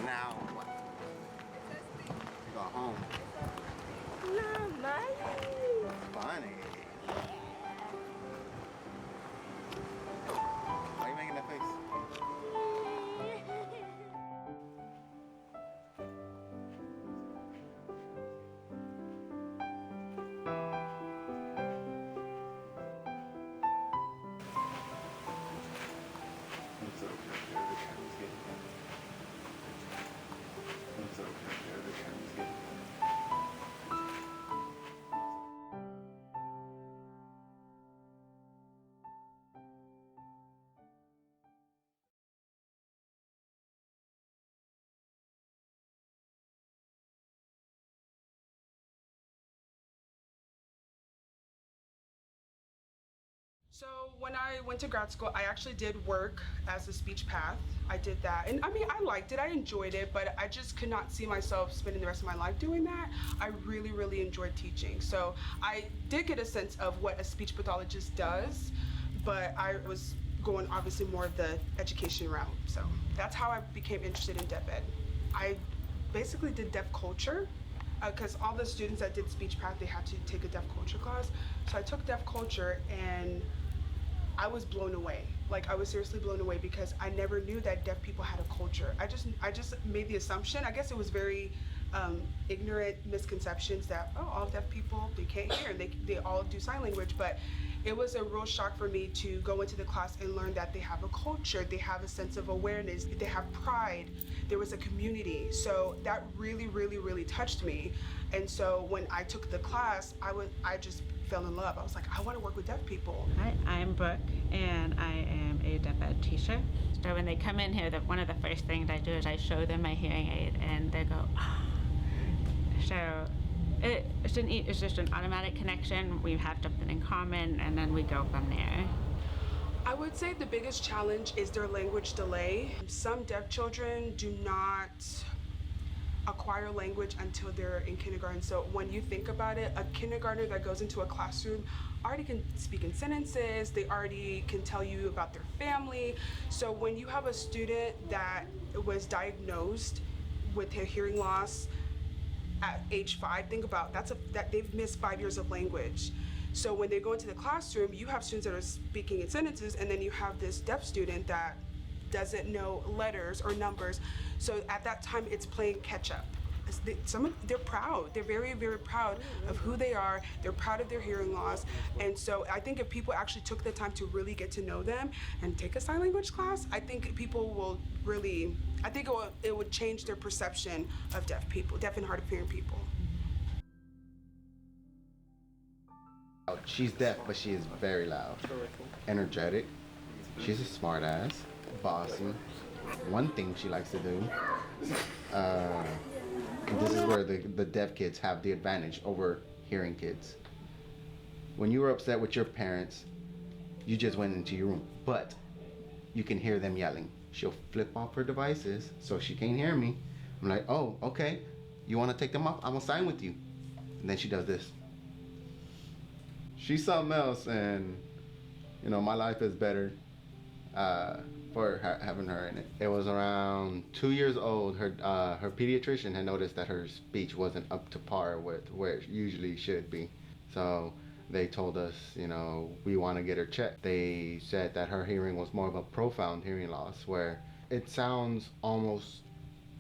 Now what? You go home. No, nice. Funny. Why are you making that face? It's okay. The camera's getting it. It's okay. The camera's getting it. So when I went to grad school, I actually did work as a speech path. I did that, and I mean, I liked it, I enjoyed it, but I just could not see myself spending the rest of my life doing that. I really enjoyed teaching. So I did get a sense of what a speech pathologist does, but I was going obviously more of the education route. So that's how I became interested in deaf ed. I basically did deaf culture, because all the students that did speech path, they had to take a deaf culture class. So I took deaf culture and I was blown away. Like, I was seriously blown away because I never knew that deaf people had a culture. I just made the assumption, I guess it was very ignorant misconceptions that, oh, all deaf people, they can't hear and they all do sign language. But it was a real shock for me to go into the class and learn that they have a culture, they have a sense of awareness, they have pride, there was a community. So that really touched me. And so when I took the class, I just fell in love. I was like, I want to work with deaf people. Hi, I'm Brooke, and I am a deaf ed teacher. So when they come in here, one of the first things I do is I show them my hearing aid, and they go, oh. So it's just an automatic connection. We have something in common, and then we go from there. I would say the biggest challenge is their language delay. Some deaf children do not acquire language until they're in kindergarten. So when you think about it, a kindergartner that goes into a classroom already can speak in sentences, they already can tell you about their family. So when you have a student that was diagnosed with a hearing loss at age 5, think about that they've missed 5 years of language. So when they go into the classroom, you have students that are speaking in sentences, and then you have this deaf student that doesn't know letters or numbers. So at that time, it's playing catch up. They're proud. They're very proud of who they are. They're proud of their hearing loss. And so I think if people actually took the time to really get to know them and take a sign language class, I think people will really, it would change their perception of deaf people, deaf and hard of hearing people. She's deaf, but she is very loud, energetic. She's a smart ass, bossy. One thing she likes to do. This is where the deaf kids have the advantage over hearing kids. When you were upset with your parents, you just went into your room, but you can hear them yelling. She'll flip off her devices so she can't hear me. I'm like, oh, okay. You want to take them off? I'm gonna sign with you. And then she does this. She's something else, and you know, my life is better for having her in it. It was around 2 years old. Her pediatrician had noticed that her speech wasn't up to par with where it usually should be. So they told us, you know, we want to get her checked. They said that her hearing was more of a profound hearing loss, where it sounds almost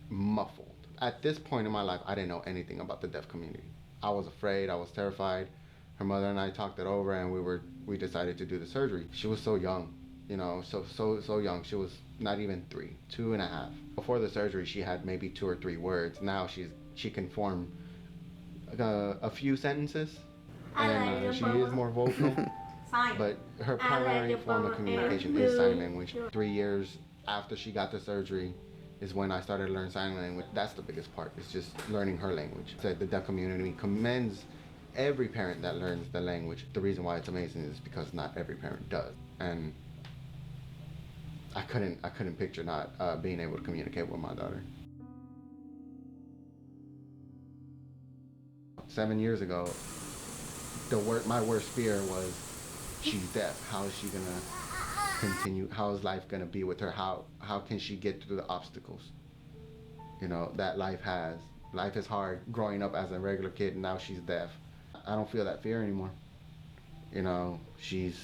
muffled. At this point in my life, I didn't know anything about the deaf community. I was afraid, I was terrified. Her mother and I talked it over, and we decided to do the surgery. She was so young. You know, so young. She was not even 3, 2.5. Before the surgery, she had maybe 2 or 3 words. Now she can form a few sentences, and she is more vocal. But her primary form of communication is sign language. 3 years after she got the surgery is when I started to learn sign language. That's the biggest part. It's just learning her language. So the deaf community commends every parent that learns the language. The reason why it's amazing is because not every parent does. And I couldn't picture not being able to communicate with my daughter. 7 years ago, my worst fear was she's deaf. How is she gonna continue? How is life gonna be with her? How can she get through the obstacles, you know, that life has? Life is hard growing up as a regular kid, and now she's deaf. I don't feel that fear anymore. You know, she's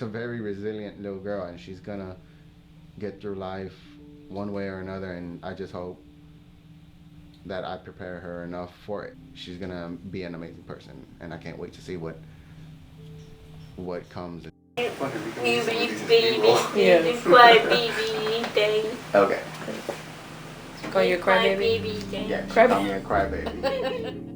a very resilient little girl, and she's gonna get through life one way or another, and I just hope that I prepare her enough for it. She's gonna be an amazing person, and I can't wait to see what comes. Baby, cry baby day. Okay. Call you a crybaby? Yeah, call me a crybaby.